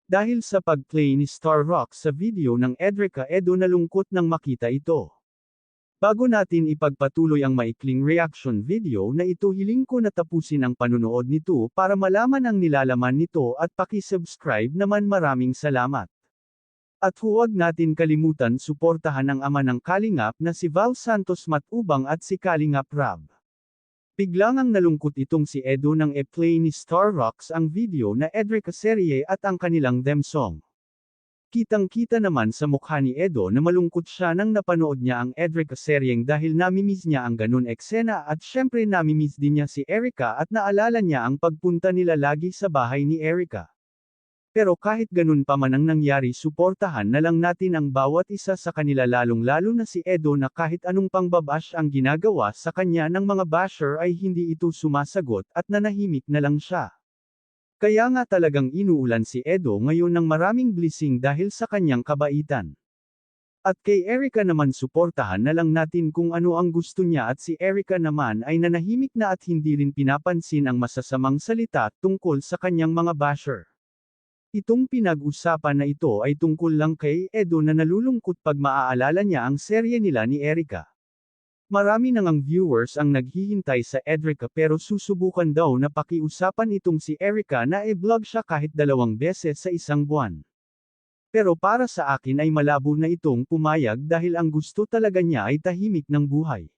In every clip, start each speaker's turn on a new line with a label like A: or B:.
A: Dahil sa pag-play ni Star Rock sa video ng Edrica Edo nalungkot nang makita ito. Bago natin ipagpatuloy ang maikling reaction video na ito hiling ko na tapusin ang panunood nito para malaman ang nilalaman nito at paki-subscribe naman maraming salamat. At huwag natin kalimutan suportahan ang ama ng Kalingap na si Val Santos Matubang at si Kalingap Rab. Biglang ang nalungkot itong si Edo nang e-play ni Star Rocks ang video na Edrica serye at ang kanilang theme song. Kitang-kita naman sa mukha ni Edo na malungkot siya nang napanood niya ang Edrica seryeng dahil namimiss niya ang ganun eksena at syempre namimiss din niya si Erica at naalala niya ang pagpunta nila lagi sa bahay ni Erica. Pero kahit ganun pa man ang nangyari suportahan na lang natin ang bawat isa sa kanila lalong-lalo na si Edo na kahit anong pangbabash ang ginagawa sa kanya ng mga basher ay hindi ito sumasagot at nanahimik na lang siya. Kaya nga talagang inuulan si Edo ngayon ng maraming blessing dahil sa kanyang kabaitan. At kay Erica naman suportahan na lang natin kung ano ang gusto niya at si Erica naman ay nanahimik na at hindi rin pinapansin ang masasamang salita tungkol sa kanyang mga basher. Itong pinag-usapan na ito ay tungkol lang kay Edo na nalulungkot pag maaalala niya ang serye nila ni Erica. Marami nang ang viewers ang naghihintay sa Edrica pero susubukan daw na pakiusapan itong si Erica na e-vlog siya kahit 2 beses sa isang buwan. Pero para sa akin ay malabo na itong pumayag dahil ang gusto talaga niya ay tahimik ng buhay.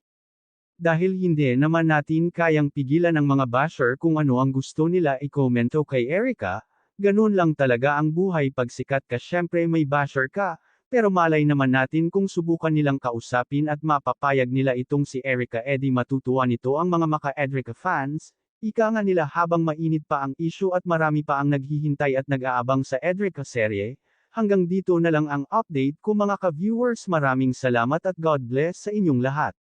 A: Dahil hindi naman natin kayang pigilan ang mga basher kung ano ang gusto nila i-komento kay Erica. Ganun lang talaga ang buhay pag sikat ka syempre may basher ka, pero malay naman natin kung subukan nilang kausapin at mapapayag nila itong si Erica edi matutuwa nito ang mga maka-Edrica fans, ika nga nila habang mainit pa ang issue at marami pa ang naghihintay at nag-aabang sa Edrica serye. Hanggang dito na lang ang update ko mga ka-viewers, maraming salamat at God bless sa inyong lahat.